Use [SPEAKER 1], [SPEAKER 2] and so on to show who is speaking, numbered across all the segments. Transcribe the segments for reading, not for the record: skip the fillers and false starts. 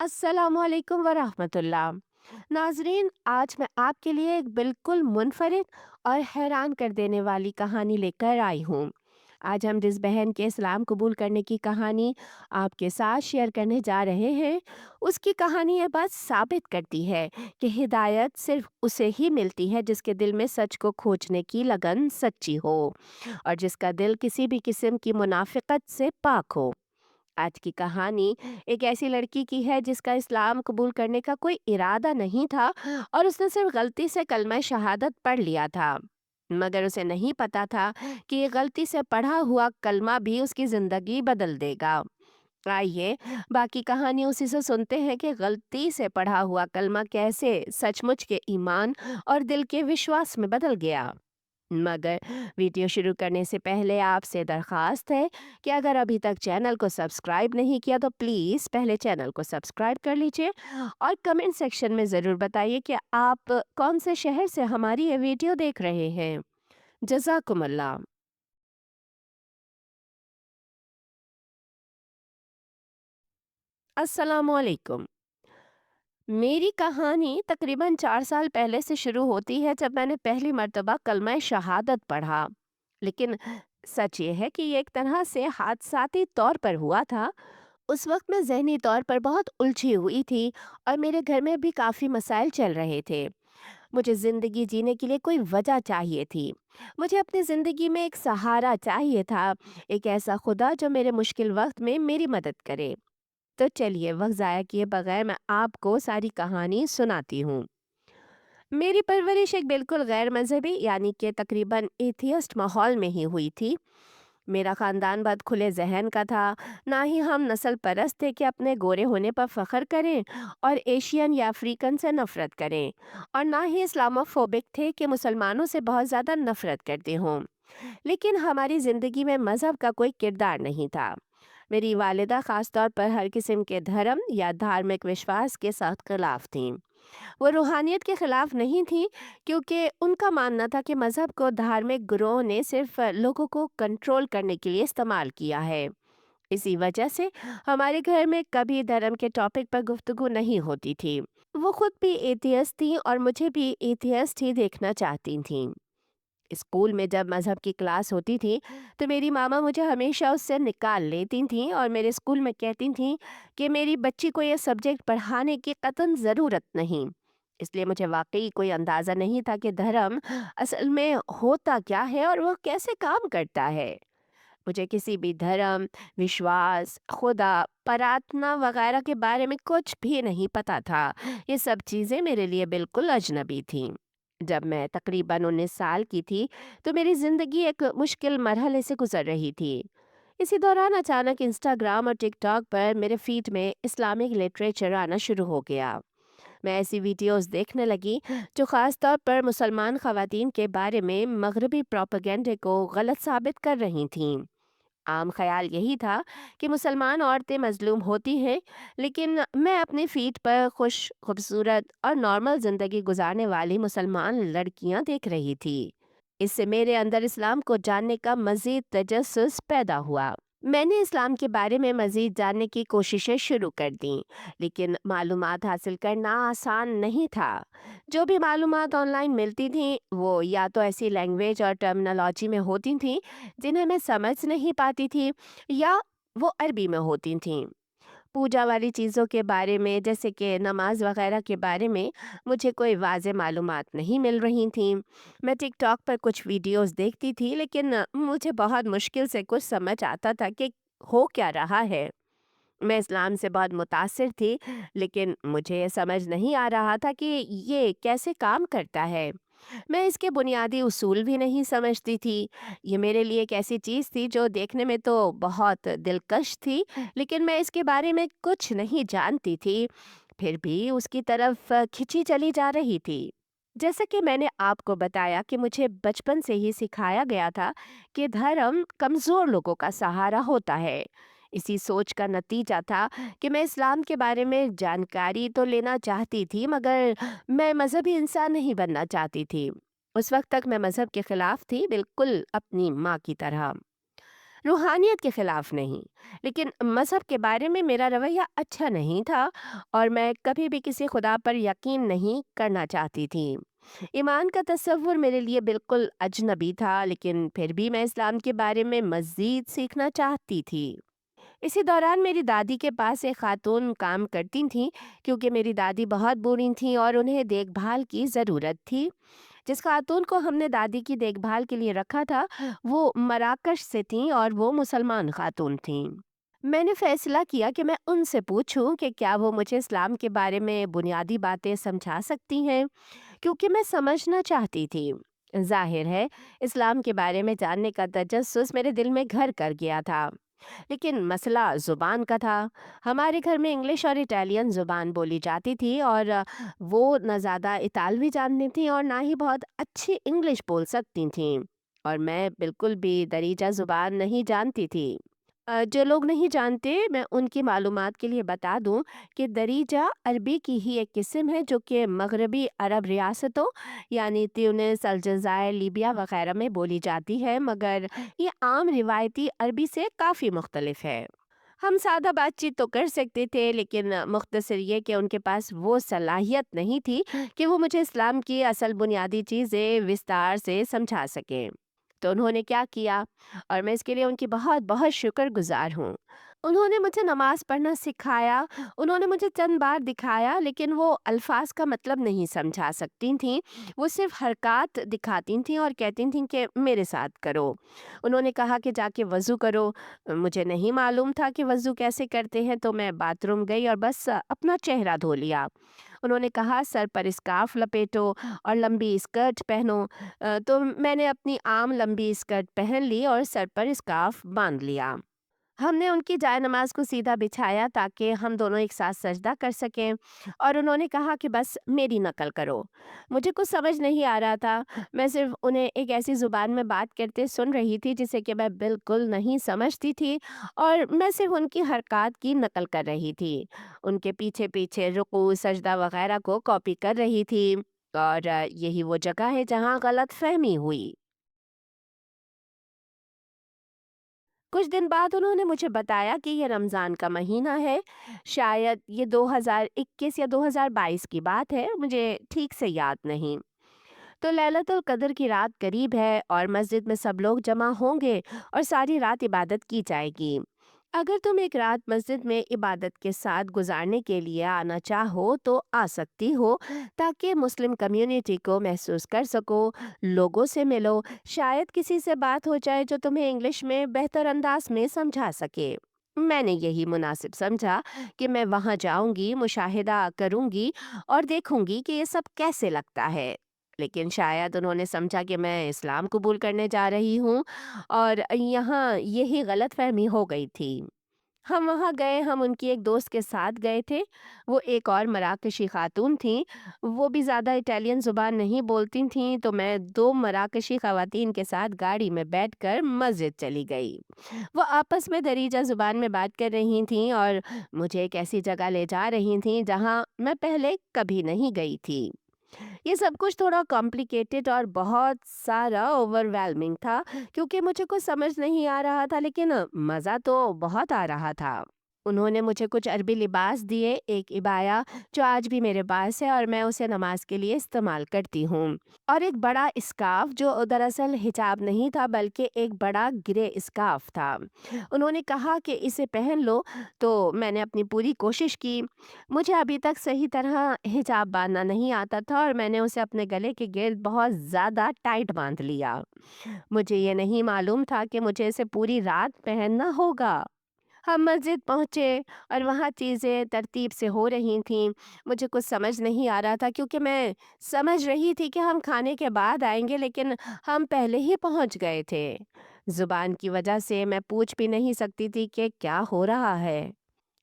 [SPEAKER 1] अस्सलामुअलैकुम वरहमतुल्लाह। नाजरीन, आज मैं आपके लिए एक बिल्कुल मुनफरिद और हैरान कर देने वाली कहानी लेकर आई हूँ। आज हम जिस बहन के इस्लाम कबूल करने की कहानी आपके साथ शेयर करने जा रहे हैं, उसकी कहानी ये बात साबित करती है कि हिदायत सिर्फ उसे ही मिलती है जिसके दिल में सच को खोजने की लगन सच्ची हो और जिसका दिल किसी भी किस्म की मुनाफिकत से पाक हो। आज की कहानी एक ऐसी लड़की की है जिसका इस्लाम कबूल करने का कोई इरादा नहीं था और उसने सिर्फ गलती से कलमा शहादत पढ़ लिया था। मगर उसे नहीं पता था कि ये गलती से पढ़ा हुआ कलमा भी उसकी जिंदगी बदल देगा। आइए बाकी कहानी उसी से सुनते हैं कि गलती से पढ़ा हुआ कलमा कैसे सचमुच के ईमान और दिल के विश्वास में बदल गया। मगर वीडियो शुरू करने से पहले आपसे दरख्वास्त है कि अगर अभी तक चैनल को सब्सक्राइब नहीं किया तो प्लीज़ पहले चैनल को सब्सक्राइब कर लीजिए और कमेंट सेक्शन में ज़रूर बताइए कि आप कौन से शहर से हमारी ये वीडियो देख रहे हैं। जज़ाकुमुल्लाह। अस्सलामुअलैकुम। मेरी कहानी तकरीबन 4 साल पहले से शुरू होती है जब मैंने पहली मर्तबा कलमा शहादत पढ़ा। लेकिन सच ये है कि ये एक तरह से हादसाती तौर पर हुआ था। उस वक्त मैं ज़हनी तौर पर बहुत उलझी हुई थी और मेरे घर में भी काफ़ी मसाइल चल रहे थे। मुझे ज़िंदगी जीने के लिए कोई वजह चाहिए थी। मुझे अपनी ज़िंदगी में एक सहारा चाहिए था, एक ऐसा खुदा जो मेरे मुश्किल वक्त में मेरी मदद करे। तो चलिए वक्त ज़ाया किए बगैर मैं आपको सारी कहानी सुनाती हूँ। मेरी परवरिश एक बिल्कुल गैर मज़हबी यानी कि तकरीबन एथियस्ट माहौल में ही हुई थी। मेरा ख़ानदान बहुत खुले ज़हन का था। ना ही हम नस्ल परस्त थे कि अपने गोरे होने पर फ़ख्र करें और एशियन या अफ्रीकन से नफ़रत करें, और ना ही इस्लामोफोबिक थे कि मुसलमानों से बहुत ज़्यादा नफ़रत करते हों। लेकिन हमारी ज़िंदगी में मज़हब का कोई किरदार नहीं था। मेरी वालिदा ख़ास तौर पर हर किस्म के धर्म या धार्मिक विश्वास के सख्त खिलाफ थीं। वो रूहानियत के खिलाफ नहीं थी, क्योंकि उनका मानना था कि मज़हब को धार्मिक गुरोह ने सिर्फ लोगों को कंट्रोल करने के लिए इस्तेमाल किया है। इसी वजह से हमारे घर में कभी धर्म के टॉपिक पर गुफ्तगू नहीं होती थी। वो खुद भी एथियस्ट थी और मुझे भी एथियस्ट ही देखना चाहती थीं। स्कूल में जब मज़हब की क्लास होती थी तो मेरी मामा मुझे हमेशा उससे निकाल लेती थीं और मेरे स्कूल में कहती थीं कि मेरी बच्ची को यह सब्जेक्ट पढ़ाने की कतई ज़रूरत नहीं। इसलिए मुझे वाकई कोई अंदाज़ा नहीं था कि धर्म असल में होता क्या है और वह कैसे काम करता है। मुझे किसी भी धर्म, विश्वास, खुदा, प्रार्थना वगैरह के बारे में कुछ भी नहीं पता था। ये सब चीज़ें मेरे लिए बिल्कुल अजनबी थीं। जब मैं तकरीबन 19 साल की थी तो मेरी ज़िंदगी एक मुश्किल मरहले से गुजर रही थी। इसी दौरान अचानक इंस्टाग्राम और टिकटॉक पर मेरे फीड में इस्लामिक लिटरेचर आना शुरू हो गया। मैं ऐसी वीडियोस देखने लगी जो ख़ास तौर पर मुसलमान ख़वातीन के बारे में मगरबी प्रोपेगेंडे को गलत साबित कर रही थीं। आम ख्याल यही था कि मुसलमान औरतें मजलूम होती हैं, लेकिन मैं अपनी फीड पर खुश, खूबसूरत और नॉर्मल ज़िंदगी गुजारने वाली मुसलमान लड़कियां देख रही थी। इससे मेरे अंदर इस्लाम को जानने का मज़ीद तजस्सुस पैदा हुआ। मैंने इस्लाम के बारे में मज़ीद जानने की कोशिशें शुरू कर दीं, लेकिन मालूमात हासिल करना आसान नहीं था। जो भी मालूमात ऑनलाइन मिलती थीं वो या तो ऐसी लैंग्वेज और टर्मिनोलॉजी में होती थीं जिन्हें मैं समझ नहीं पाती थी, या वो अरबी में होती थीं। पूजा वाली चीज़ों के बारे में जैसे कि नमाज वगैरह के बारे में मुझे कोई वाज़ेह मालूमात नहीं मिल रही थीं। मैं टिकटॉक पर कुछ वीडियोस देखती थी, लेकिन मुझे बहुत मुश्किल से कुछ समझ आता था कि हो क्या रहा है। मैं इस्लाम से बहुत मुतासिर थी, लेकिन मुझे ये समझ नहीं आ रहा था कि ये कैसे काम करता है। मैं इसके बुनियादी उसूल भी नहीं समझती थी। ये मेरे लिए एक ऐसी चीज़ थी जो देखने में तो बहुत दिलकश थी, लेकिन मैं इसके बारे में कुछ नहीं जानती थी। फिर भी उसकी तरफ खिंची चली जा रही थी। जैसा कि मैंने आपको बताया कि मुझे बचपन से ही सिखाया गया था कि धर्म कमज़ोर लोगों का सहारा होता है। इसी सोच का नतीजा था कि मैं इस्लाम के बारे में जानकारी तो लेना चाहती थी, मगर मैं मज़हबी इंसान नहीं बनना चाहती थी। उस वक़्त तक मैं मज़हब के ख़िलाफ़ थी, बिल्कुल अपनी माँ की तरह। रूहानियत के खिलाफ नहीं, लेकिन मज़हब के बारे में मेरा रवैया अच्छा नहीं था और मैं कभी भी किसी खुदा पर यकीन नहीं करना चाहती थी। ईमान का तसव्वुर मेरे लिए बिल्कुल अजनबी था, लेकिन फिर भी मैं इस्लाम के बारे में मज़ीद सीखना चाहती थी। इसी दौरान मेरी दादी के पास एक खातून काम करती थीं, क्योंकि मेरी दादी बहुत बूढ़ी थीं और उन्हें देखभाल की ज़रूरत थी। जिस खातून को हमने दादी की देखभाल के लिए रखा था, वो मराकश से थीं और वो मुसलमान खातून थीं। मैंने फैसला किया कि मैं उनसे पूछूं कि क्या वो मुझे इस्लाम के बारे में बुनियादी बातें समझा सकती हैं, क्योंकि मैं समझना चाहती थी। जाहिर है, इस्लाम के बारे में जानने का तजस्सुस मेरे दिल में घर कर गया था। लेकिन मसला ज़ुबान का था। हमारे घर में इंग्लिश और इटालियन ज़ुबान बोली जाती थी और वो न ज़्यादा इतालवी जानती थीं और ना ही बहुत अच्छी इंग्लिश बोल सकती थीं, और मैं बिल्कुल भी दरीजा ज़ुबान नहीं जानती थी। जो लोग नहीं जानते, मैं उनकी मालूमात के लिए बता दूं कि दरीजा अरबी की ही एक किस्म है जो कि मगरबी अरब रियासतों यानी त्यूनिस, अलजायर, लीबिया वगैरह में बोली जाती है, मगर ये आम रिवायती अरबी से काफ़ी मुख्तलिफ है। हम सादा बातचीत तो कर सकते थे, लेकिन मुख्तसर ये कि उनके पास वो सलाहियत नहीं थी कि वो मुझे इस्लाम की असल बुनियादी चीज़ें विस्तार से समझा सकें। तो उन्होंने क्या किया, और मैं इसके लिए उनकी बहुत बहुत शुक्रगुजार हूँ। उन्होंने मुझे नमाज़ पढ़ना सिखाया, उन्होंने मुझे चंद बार दिखाया, लेकिन वो अल्फ़ाज़ का मतलब नहीं समझा सकती थीं। वो सिर्फ़ हरकत दिखाती थीं और कहती थीं कि मेरे साथ करो। उन्होंने कहा कि जाके वज़ू करो। मुझे नहीं मालूम था कि वज़ू कैसे करते हैं, तो मैं बाथरूम गई और बस अपना चेहरा धो लिया। उन्होंने कहा सर पर स्कार्फ़ लपेटो और लंबी स्कर्ट पहनो। तो मैंने अपनी आम लंबी स्कर्ट पहन ली और सर पर स्कार्फ़ बाँध लिया। हमने उनकी जायनमाज़ को सीधा बिछाया ताकि हम दोनों एक साथ सजदा कर सकें, और उन्होंने कहा कि बस मेरी नकल करो। मुझे कुछ समझ नहीं आ रहा था। मैं सिर्फ़ उन्हें एक ऐसी ज़ुबान में बात करते सुन रही थी जिसे कि मैं बिल्कुल नहीं समझती थी, और मैं सिर्फ़ उनकी हरकत की नकल कर रही थी। उनके पीछे-पीछे रुकू, सजदा वग़ैरह को कॉपी कर रही थी, और यही वो जगह है जहाँ गलतफ़हमी हुई। कुछ दिन बाद उन्होंने मुझे बताया कि ये रमज़ान का महीना है। शायद ये 2021 या 2022 की बात है, मुझे ठीक से याद नहीं। तो लैलतुल कद्र की रात करीब है और मस्जिद में सब लोग जमा होंगे और सारी रात इबादत की जाएगी। अगर तुम एक रात मस्जिद में इबादत के साथ गुजारने के लिए आना चाहो तो आ सकती हो, ताकि मुस्लिम कम्युनिटी को महसूस कर सको, लोगों से मिलो, शायद किसी से बात हो जाए जो तुम्हें इंग्लिश में बेहतर अंदाज में समझा सके। मैंने यही मुनासिब समझा कि मैं वहाँ जाऊंगी, मुशाहिदा करूंगी और देखूंगी कि ये सब कैसे लगता है। लेकिन शायद उन्होंने समझा कि मैं इस्लाम कबूल करने जा रही हूँ, और यहाँ यही गलतफहमी हो गई थी। हम वहाँ गए, हम उनकी एक दोस्त के साथ गए थे। वो एक और मराकशी खातून थीं, वो भी ज़्यादा इटालियन ज़ुबान नहीं बोलती थीं, तो मैं 2 मराकशी ख़वातीन के साथ गाड़ी में बैठकर मस्जिद चली गई। वो आपस में दरीजा ज़ुबान में बात कर रही थीं और मुझे एक ऐसी जगह ले जा रही थीं जहाँ मैं पहले कभी नहीं गई थी। ये सब कुछ थोड़ा कॉम्प्लिकेटेड और बहुत सारा ओवरवेलमिंग था, क्योंकि मुझे कुछ समझ नहीं आ रहा था, लेकिन मज़ा तो बहुत आ रहा था। उन्होंने मुझे कुछ अरबी लिबास दिए, एक इबाया जो आज भी मेरे पास है और मैं उसे नमाज के लिए इस्तेमाल करती हूँ, और एक बड़ा स्कार्फ जो दरअसल हिजाब नहीं था बल्कि एक बड़ा ग्रे स्कार्फ था। उन्होंने कहा कि इसे पहन लो, तो मैंने अपनी पूरी कोशिश की। मुझे अभी तक सही तरह हिजाब बांधना नहीं आता था और मैंने उसे अपने गले के गिर्द बहुत ज़्यादा टाइट बांध लिया। मुझे ये नहीं मालूम था कि मुझे इसे पूरी रात पहनना होगा। हम मस्जिद पहुँचे और वहाँ चीज़ें तरतीब से हो रही थीं। मुझे कुछ समझ नहीं आ रहा था, क्योंकि मैं समझ रही थी कि हम खाने के बाद आएँगे, लेकिन हम पहले ही पहुँच गए थे। ज़ुबान की वजह से मैं पूछ भी नहीं सकती थी कि क्या हो रहा है।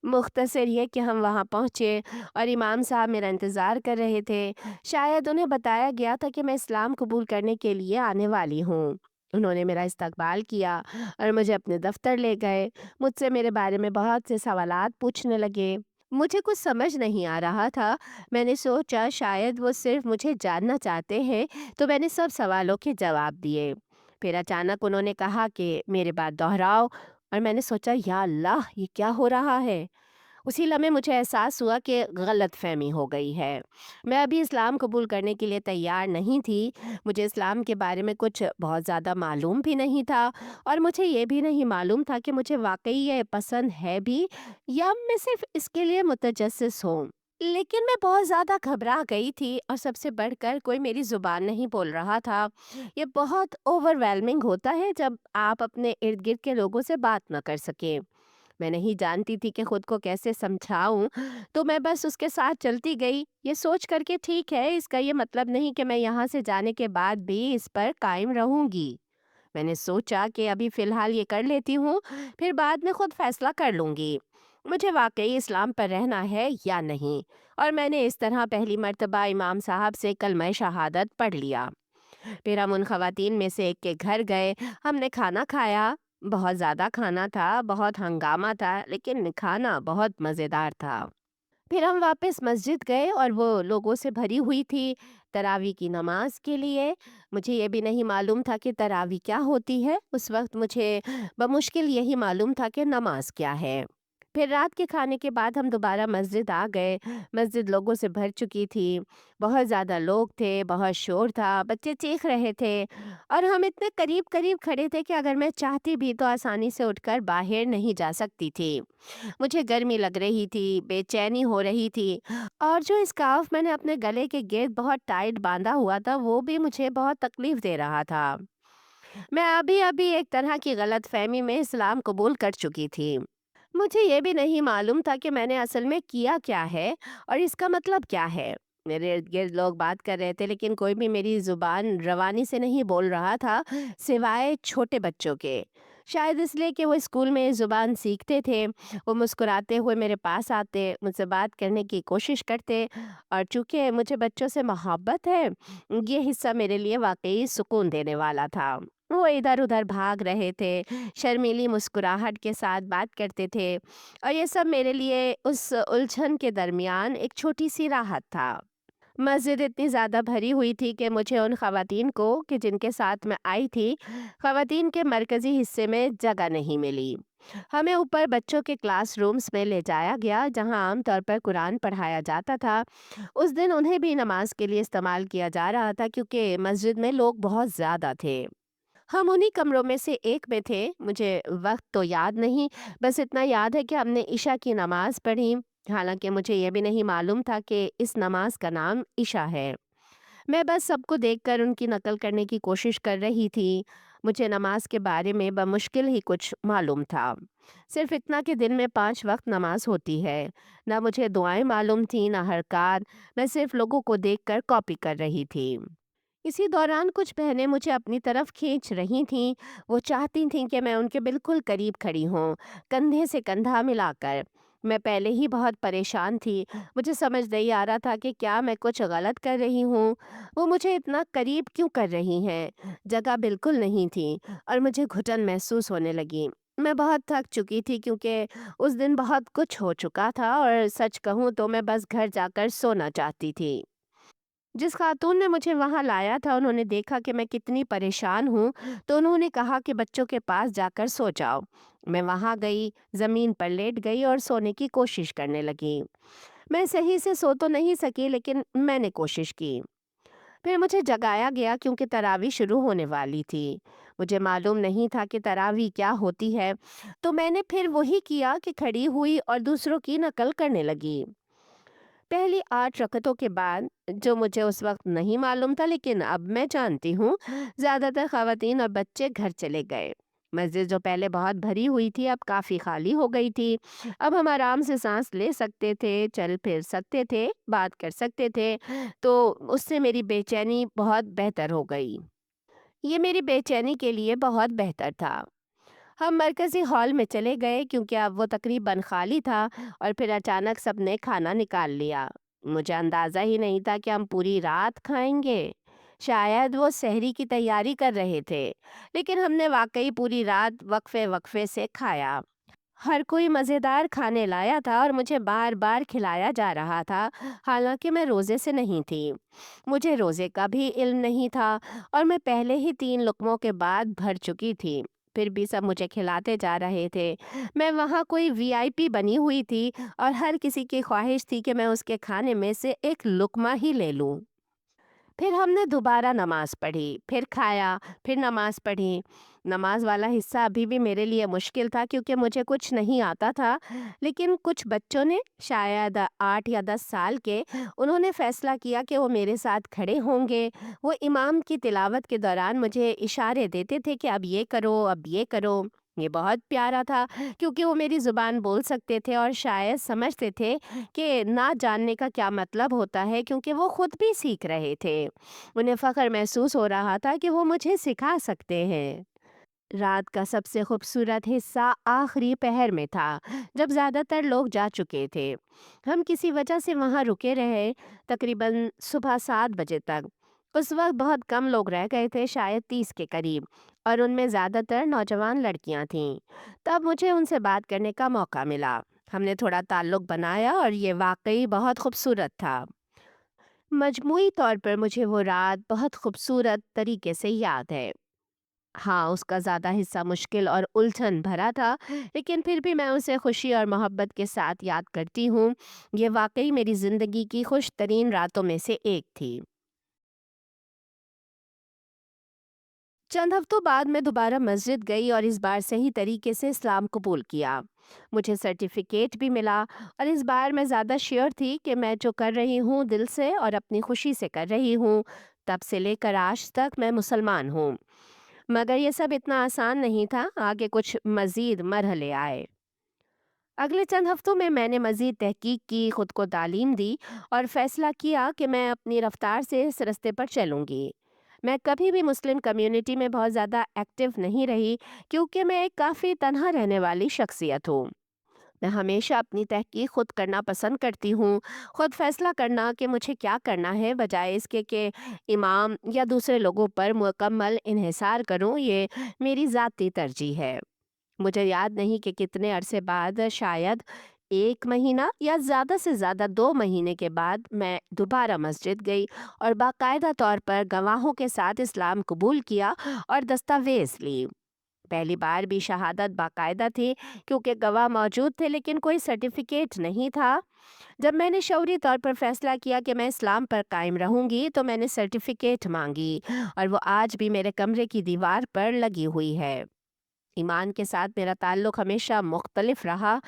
[SPEAKER 1] मुख्तसर ये कि हम वहाँ पहुँचे और इमाम साहब मेरा इंतज़ार कर रहे थे। शायद उन्हें बताया गया था कि मैं इस्लाम कबूल करने के लिए आने वाली हूँ। उन्होंने मेरा इस्तकबाल किया और मुझे अपने दफ्तर ले गए। मुझसे मेरे बारे में बहुत से सवालात पूछने लगे। मुझे कुछ समझ नहीं आ रहा था। मैंने सोचा शायद वो सिर्फ़ मुझे जानना चाहते हैं, तो मैंने सब सवालों के जवाब दिए। फिर अचानक उन्होंने कहा कि मेरे बात दोहराओ, और मैंने सोचा या अल्लाह ये क्या हो रहा है। उसी लम्हे मुझे एहसास हुआ कि गलतफहमी हो गई है। मैं अभी इस्लाम कबूल करने के लिए तैयार नहीं थी। मुझे इस्लाम के बारे में कुछ बहुत ज़्यादा मालूम भी नहीं था, और मुझे ये भी नहीं मालूम था कि मुझे वाक़ई ये पसंद है भी, या मैं सिर्फ़ इसके लिए मुतजस्सिस हूँ। लेकिन मैं बहुत ज़्यादा घबरा गई थी, और सबसे बढ़कर कोई मेरी ज़ुबान नहीं बोल रहा था। ये बहुत ओवरवेलमिंग होता है जब आप अपने इर्द-गिर्द के लोगों से बात ना कर सकें। मैं नहीं जानती थी कि खुद को कैसे समझाऊं, तो मैं बस उसके साथ चलती गई, ये सोच कर के ठीक है, इसका ये मतलब नहीं कि मैं यहाँ से जाने के बाद भी इस पर कायम रहूंगी। मैंने सोचा कि अभी फ़िलहाल ये कर लेती हूँ, फिर बाद में खुद फैसला कर लूँगी। मुझे वाक़ई इस्लाम पर रहना है या नहीं। और मैंने इस तरह पहली मर्तबा इमाम साहब से कलमा शहादत पढ़ लिया। फिर हम उन ख़वातीन में से एक के घर गए, हमने खाना खाया। बहुत ज़्यादा खाना था, बहुत हंगामा था, लेकिन खाना बहुत मज़ेदार था। फिर हम वापस मस्जिद गए, और वो लोगों से भरी हुई थी तरावी की नमाज के लिए। मुझे ये भी नहीं मालूम था कि तरावी क्या होती है। उस वक्त मुझे बमुश्किल यही मालूम था कि नमाज क्या है। फिर रात के खाने के बाद हम दोबारा मस्जिद आ गए। मस्जिद लोगों से भर चुकी थी, बहुत ज़्यादा लोग थे, बहुत शोर था, बच्चे चीख रहे थे, और हम इतने करीब करीब खड़े थे कि अगर मैं चाहती भी तो आसानी से उठकर बाहर नहीं जा सकती थी। मुझे गर्मी लग रही थी, बेचैनी हो रही थी, और जो स्कार्फ मैंने अपने गले के गिर्द बहुत टाइट बांधा हुआ था, वो भी मुझे बहुत तकलीफ दे रहा था। मैं अभी-अभी एक तरह की गलतफ़हमी में इस्लाम कबूल कर चुकी थी। मुझे ये भी नहीं मालूम था कि मैंने असल में किया क्या है, और इसका मतलब क्या है। मेरे इर्द-गिर्द लोग बात कर रहे थे, लेकिन कोई भी मेरी ज़ुबान रवानी से नहीं बोल रहा था, सिवाय छोटे बच्चों के। शायद इसलिए कि वो स्कूल में ये ज़ुबान सीखते थे। वो मुस्कुराते हुए मेरे पास आते, मुझसे बात करने की कोशिश करते, और चूँकि मुझे बच्चों से मोहब्बत है, ये हिस्सा मेरे लिए वाक़ई सुकून देने वाला था। वो इधर-उधर भाग रहे थे, शर्मीली मुस्कुराहट के साथ बात करते थे, और ये सब मेरे लिए उस उलझन के दरमियान एक छोटी-सी राहत था। मस्जिद इतनी ज़्यादा भरी हुई थी कि मुझे उन ख़वातीन को, कि जिनके साथ मैं आई थी, ख़वातीन के मरकज़ी हिस्से में जगह नहीं मिली। हमें ऊपर बच्चों के क्लासरूम्स में ले जाया गया, जहां आम तौर पर कुरान पढ़ाया जाता था। उस दिन उन्हें भी नमाज के लिए इस्तेमाल किया जा रहा था, क्योंकि मस्जिद में लोग बहुत ज़्यादा थे। हम उन्हीं कमरों में से एक में थे। मुझे वक़्त तो याद नहीं, बस इतना याद है कि हमने इशा की नमाज़ पढ़ी। हालाँकि मुझे ये भी नहीं मालूम था कि इस नमाज़ का नाम इशा है। मैं बस सबको देखकर उनकी नकल करने की कोशिश कर रही थी। मुझे नमाज़ के बारे में बमुश्किल ही कुछ मालूम था। सिर्फ़ इतना कि दिन में 5 वक़्त नमाज़ होती है। ना मुझे दुआएँ मालूम थीं, ना हरक़ात। मैं सिर्फ़ लोगों को देखकर कॉपी कर रही थी। इसी दौरान कुछ बहनें मुझे अपनी तरफ खींच रही थीं। वो चाहती थीं कि मैं उनके बिल्कुल करीब खड़ी हूँ, कंधे से कंधा मिलाकर। मैं पहले ही बहुत परेशान थी। मुझे समझ नहीं आ रहा था कि क्या मैं कुछ गलत कर रही हूँ। वो मुझे इतना करीब क्यों कर रही हैं? जगह बिल्कुल नहीं थी, और मुझे घुटन महसूस होने लगी। मैं बहुत थक चुकी थी, क्योंकि उस दिन बहुत कुछ हो चुका था, और सच कहूँ तो मैं बस घर जाकर सोना चाहती थी। जिस खातून ने मुझे वहाँ लाया था, उन्होंने देखा कि मैं कितनी परेशान हूँ, तो उन्होंने कहा कि बच्चों के पास जाकर सो जाओ। मैं वहाँ गई, ज़मीन पर लेट गई और सोने की कोशिश करने लगी। मैं सही से सो तो नहीं सकी, लेकिन मैंने कोशिश की। फिर मुझे जगाया गया, क्योंकि तरावी शुरू होने वाली थी। मुझे मालूम नहीं था कि तरावी क्या होती है, तो मैंने फिर वही किया कि खड़ी हुई और दूसरों की नकल करने लगी। पहली 8 रकअतों के बाद, जो मुझे उस वक़्त नहीं मालूम था लेकिन अब मैं जानती हूँ, ज़्यादातर ख़वातीन और बच्चे घर चले गए। मस्जिद जो पहले बहुत भरी हुई थी, अब काफ़ी खाली हो गई थी। अब हम आराम से साँस ले सकते थे, चल फिर सकते थे, बात कर सकते थे, तो उससे मेरी बेचैनी बहुत बेहतर हो गई। ये मेरी बेचैनी के लिए बहुत बेहतर था। हम मरकज़ी हॉल में चले गए, क्योंकि अब वो तकरीबन खाली था, और फिर अचानक सबने खाना निकाल लिया। मुझे अंदाज़ा ही नहीं था कि हम पूरी रात खाएंगे। शायद वो सहरी की तैयारी कर रहे थे, लेकिन हमने वाकई पूरी रात वक्फे वक्फे से खाया। हर कोई मज़ेदार खाने लाया था और मुझे बार-बार खिलाया जा रहा था, हालाँकि मैं रोज़े से नहीं थी। मुझे रोज़े का भी इल्म नहीं था और मैं पहले ही 3 लुक़मों के बाद भर चुकी थी। फिर भी सब मुझे खिलाते जा रहे थे। मैं वहाँ कोई वीआईपी बनी हुई थी और हर किसी की ख़्वाहिश थी कि मैं उसके खाने में से एक लुक़मा ही ले लूँ। फिर हमने दोबारा नमाज़ पढ़ी, फिर खाया, फिर नमाज़ पढ़ी। नमाज़ वाला हिस्सा अभी भी मेरे लिए मुश्किल था क्योंकि मुझे कुछ नहीं आता था, लेकिन कुछ बच्चों ने शायद 8 या 10 साल के, उन्होंने फ़ैसला किया कि वो मेरे साथ खड़े होंगे। वो इमाम की तिलावत के दौरान मुझे इशारे देते थे कि अब ये करो, अब ये करो। ये बहुत प्यारा था क्योंकि वो मेरी ज़ुबान बोल सकते थे और शायद समझते थे कि ना जानने का क्या मतलब होता है, क्योंकि वो खुद भी सीख रहे थे। उन्हें फ़ख्र महसूस हो रहा था कि वो मुझे सिखा सकते हैं। रात का सबसे खूबसूरत हिस्सा आखिरी पहर में था, जब ज़्यादातर लोग जा चुके थे। हम किसी वजह से वहाँ रुके रहे, तकरीबन सुबह 7 बजे तक। उस वक्त बहुत कम लोग रह गए थे, शायद 30 के करीब, और उनमें ज़्यादातर नौजवान लड़कियां थीं। तब मुझे उनसे बात करने का मौका मिला। हमने थोड़ा ताल्लुक बनाया और ये वाकई बहुत खूबसूरत था। मजमूई तौर पर मुझे वो रात बहुत खूबसूरत तरीके से याद है। हाँ, उसका ज़्यादा हिस्सा मुश्किल और उलझन भरा था, लेकिन फिर भी मैं उसे खुशी और मोहब्बत के साथ याद करती हूँ। ये वाक़ई मेरी ज़िंदगी की खुश तरीन रातों में से एक थी। चंद हफ्तों बाद मैं दोबारा मस्जिद गई और इस बार सही तरीके से इस्लाम कबूल किया। मुझे सर्टिफिकेट भी मिला और इस बार मैं ज़्यादा श्योर थी कि मैं जो कर रही हूँ दिल से और अपनी खुशी से कर रही हूँ। तब से लेकर आज तक मैं मुसलमान हूँ। मगर ये सब इतना आसान नहीं था, आगे कुछ मज़ीद मरहले आए। अगले चंद हफ्तों में मैंने मज़ीद तहकीक की, खुद को तालीम दी और फ़ैसला किया कि मैं अपनी रफ़्तार से इस रास्ते पर चलूँगी। मैं कभी भी मुस्लिम कम्युनिटी में बहुत ज़्यादा एक्टिव नहीं रही क्योंकि मैं एक काफ़ी तनहा रहने वाली शख्सियत हूँ। मैं हमेशा अपनी तहकीक खुद करना पसंद करती हूँ, खुद फ़ैसला करना कि मुझे क्या करना है, बजाय इसके कि इमाम या दूसरे लोगों पर मुकम्मल इन्हिसार करूँ, ये मेरी ज़ाती तरजीह है। मुझे याद नहीं कि कितने अरसे बाद, शायद 1 महीना या ज़्यादा से ज़्यादा 2 महीने के बाद, मैं दोबारा मस्जिद गई और बाकायदा तौर पर गवाहों के साथ इस्लाम कबूल किया और दस्तावेज़ ली। पहली बार भी शहादत बाकायदा थी क्योंकि गवाह मौजूद थे, लेकिन कोई सर्टिफिकेट नहीं था। जब मैंने शौरी तौर पर फैसला किया कि मैं इस्लाम पर कायम रहूंगी, तो मैंने सर्टिफिकेट मांगी और वो आज भी मेरे कमरे की दीवार पर लगी हुई है। ईमान के साथ मेरा ताल्लुक हमेशा मुख्तलिफ रहा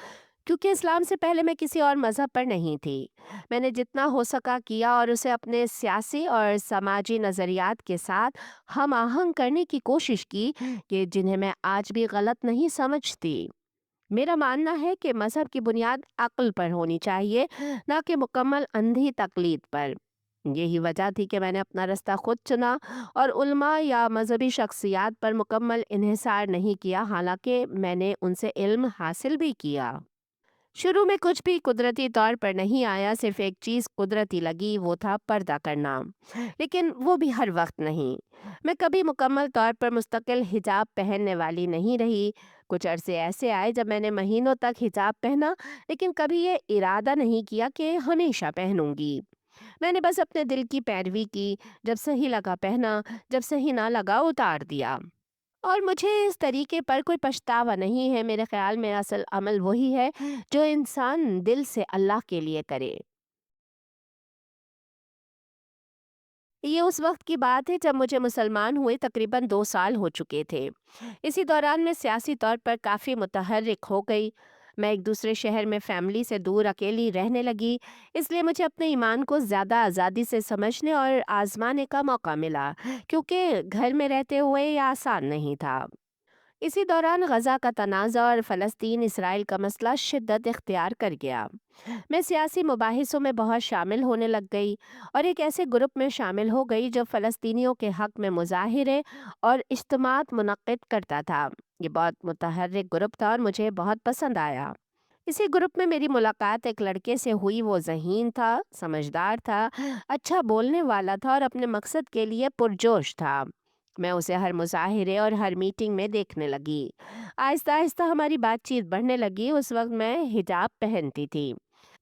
[SPEAKER 1] क्योंकि इस्लाम से पहले मैं किसी और मज़हब पर नहीं थी। मैंने जितना हो सका किया और उसे अपने सियासी और समाजी नज़रियात के साथ हम आहंग करने की कोशिश की, कि जिन्हें मैं आज भी गलत नहीं समझती। मेरा मानना है कि मज़हब की बुनियाद अक्ल पर होनी चाहिए, ना कि मुकम्मल अंधी तकलीद पर। यही वजह थी कि मैंने अपना रास्ता खुद चुना और उल्मा या मजहबी शख्सियात पर मुकम्मल इन्हिसार नहीं किया, हालांकि मैंने उनसे इल्म हासिल भी किया। शुरू में कुछ भी कुदरती तौर पर नहीं आया, सिर्फ एक चीज़ कुदरती लगी, वो था पर्दा करना। लेकिन वो भी हर वक्त नहीं। मैं कभी मुकम्मल तौर पर मुस्तकिल हिजाब पहनने वाली नहीं रही। कुछ अरसे ऐसे आए जब मैंने महीनों तक हिजाब पहना, लेकिन कभी ये इरादा नहीं किया कि हमेशा पहनूंगी। मैंने बस अपने दिल की पैरवी की, जब सही लगा पहना, जब सही ना लगा उतार दिया। और मुझे इस तरीके पर कोई पछतावा नहीं है। मेरे ख्याल में असल अमल वही है जो इंसान दिल से अल्लाह के लिए करे। ये उस वक्त की बात है जब मुझे मुसलमान हुए तकरीबन 2 साल हो चुके थे। इसी दौरान मैं सियासी तौर पर काफ़ी मुतहर्रिक हो गई। मैं एक दूसरे शहर में फैमिली से दूर अकेली रहने लगी, इसलिए मुझे अपने ईमान को ज़्यादा आज़ादी से समझने और आजमाने का मौका मिला, क्योंकि घर में रहते हुए ये आसान नहीं था। इसी दौरान गज़ा का तनाज़ा और फ़लस्तीन इसराइल का मसला शिद्दत इख्तियार कर गया। मैं सियासी मुबाहिसों में बहुत शामिल होने लग गई और एक ऐसे ग्रुप में शामिल हो गई जो फ़लस्तीनियों के हक़ में मुज़ाहिरे और इज्तिमात मुनक्किद करता था। ये बहुत मुतहर्रिक ग्रुप था और मुझे बहुत पसंद आया। इसी ग्रुप में मेरी मुलाकात एक लड़के से हुई। वो ज़हीन था, समझदार था, अच्छा बोलने वाला था और अपने मकसद के लिए पुरजोश था। मैं उसे हर मुज़ाहिरे और हर मीटिंग में देखने लगी। आहिस्ता-आहिस्ता हमारी बातचीत बढ़ने लगी। उस वक़्त मैं हिजाब पहनती थी।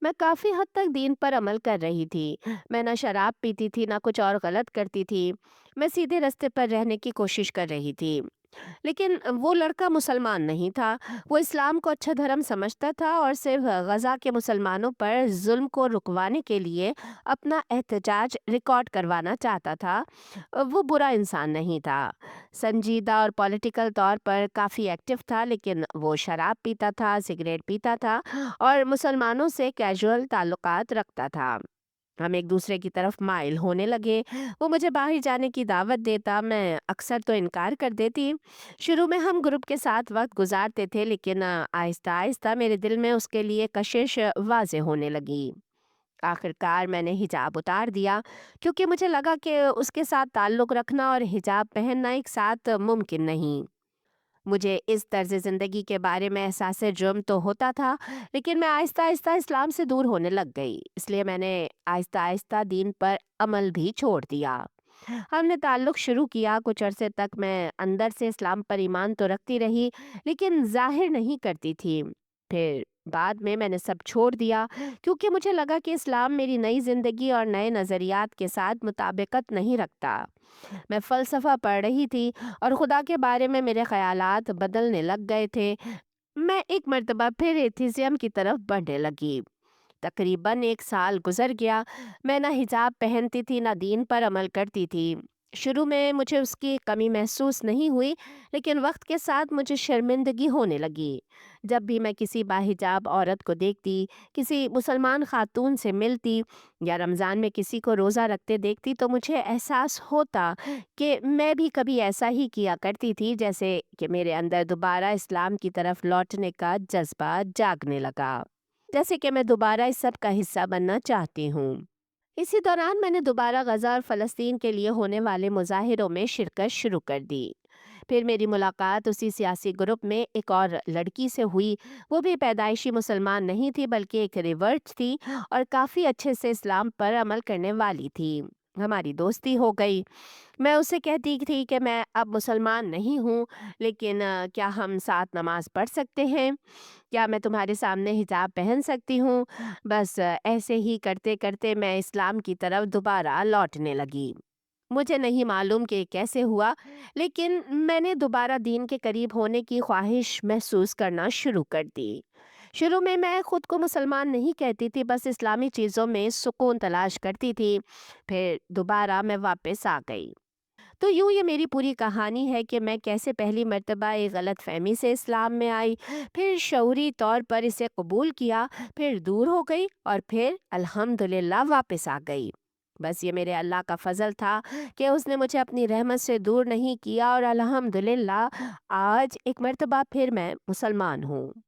[SPEAKER 1] मैं काफ़ी हद तक दीन पर अमल कर रही थी। मैं ना शराब पीती थी, ना कुछ और गलत करती थी। मैं सीधे रास्ते पर रहने की कोशिश कर रही थी। लेकिन वो लड़का मुसलमान नहीं था। वो इस्लाम को अच्छा धर्म समझता था और सिर्फ़ गज़ा के मुसलमानों पर ज़ुल्म को रुकवाने के लिए अपना एहतजाज रिकॉर्ड करवाना चाहता था। वो बुरा इंसान नहीं था। संजीदा और पॉलिटिकल तौर पर काफ़ी एक्टिव था, लेकिन वो शराब पीता था, सिगरेट पीता था और मुसलमानों से कैजुअल ताल्लुकात रखता था। हम एक दूसरे की तरफ माइल होने लगे। वो मुझे बाहर जाने की दावत देता, मैं अक्सर तो इनकार कर देती। शुरू में हम ग्रुप के साथ वक्त गुजारते थे, लेकिन आहिस्ता आहिस्ता मेरे दिल में उसके लिए कशिश वाज़ेह होने लगी। आखिरकार मैंने हिजाब उतार दिया, क्योंकि मुझे लगा कि उसके साथ ताल्लुक़ रखना और हिजाब पहनना एक साथ मुमकिन नहीं। मुझे इस तर्ज़ ज़िंदगी के बारे में एहसास जुर्म तो होता था, लेकिन मैं आहिस्ता-आहिस्ता इस्लाम से दूर होने लग गई। इसलिए मैंने आहिस्ता-आहिस्ता दीन पर अमल भी छोड़ दिया। हमने ताल्लुक़ शुरू किया, कुछ अरसे तक मैं अंदर से इस्लाम पर ईमान तो रखती रही, लेकिन ज़ाहिर नहीं करती थी। फिर बाद में मैंने सब छोड़ दिया, क्योंकि मुझे लगा कि इस्लाम मेरी नई ज़िंदगी और नए नज़रियात के साथ मुताबिकत नहीं रखता। मैं फ़लसफ़ा पढ़ रही थी और खुदा के बारे में मेरे ख़यालात बदलने लग गए थे। मैं एक मर्तबा फिर एथिज़्म की तरफ बढ़ने लगी। तकरीबन 1 साल गुज़र गया। मैं ना हिजाब पहनती थी, ना दीन पर अमल करती थी। शुरू में मुझे उसकी कमी महसूस नहीं हुई, लेकिन वक़्त के साथ मुझे शर्मिंदगी होने लगी। जब भी मैं किसी बाहिजाब औरत को देखती, किसी मुसलमान ख़ातून से मिलती या रमज़ान में किसी को रोज़ा रखते देखती, तो मुझे एहसास होता कि मैं भी कभी ऐसा ही किया करती थी, जैसे कि मेरे अंदर दोबारा इस्लाम की तरफ लौटने का जज़्बा जागने लगा। जैसे कि मैं दोबारा इस सब का हिस्सा बनना चाहती हूँ। इसी दौरान मैंने दोबारा गज़ा और फ़लस्तीन के लिए होने वाले मुज़ाहिरों में शिरकत शुरू कर दी। फिर मेरी मुलाकात उसी सियासी ग्रुप में एक और लड़की से हुई। वो भी पैदाइशी मुसलमान नहीं थी, बल्कि एक रिवर्ट थी और काफ़ी अच्छे से इस्लाम पर अमल करने वाली थी। हमारी दोस्ती हो गई। मैं उससे कहती थी कि मैं अब मुसलमान नहीं हूँ, लेकिन क्या हम साथ नमाज़ पढ़ सकते हैं? क्या मैं तुम्हारे सामने हिजाब पहन सकती हूँ? बस ऐसे ही करते-करते मैं इस्लाम की तरफ दोबारा लौटने लगी। मुझे नहीं मालूम कि कैसे हुआ, लेकिन मैंने दोबारा दीन के करीब होने की ख्वाहिश महसूस करना शुरू कर दी। शुरू में मैं खुद को मुसलमान नहीं कहती थी, बस इस्लामी चीज़ों में सुकून तलाश करती थी। फिर दोबारा मैं वापस आ गई। तो यूँ ये मेरी पूरी कहानी है कि मैं कैसे पहली मर्तबा एक गलतफ़हमी से इस्लाम में आई, फिर शऊरी तौर पर इसे कबूल किया, फिर दूर हो गई और फिर अल्हम्दुलिल्लाह वापस आ गई। बस ये मेरे अल्लाह का फ़ज़ल था कि उसने मुझे अपनी रहमत से दूर नहीं किया और अल्हम्दुलिल्लाह आज एक मर्तबा फिर मैं मुसलमान हूँ।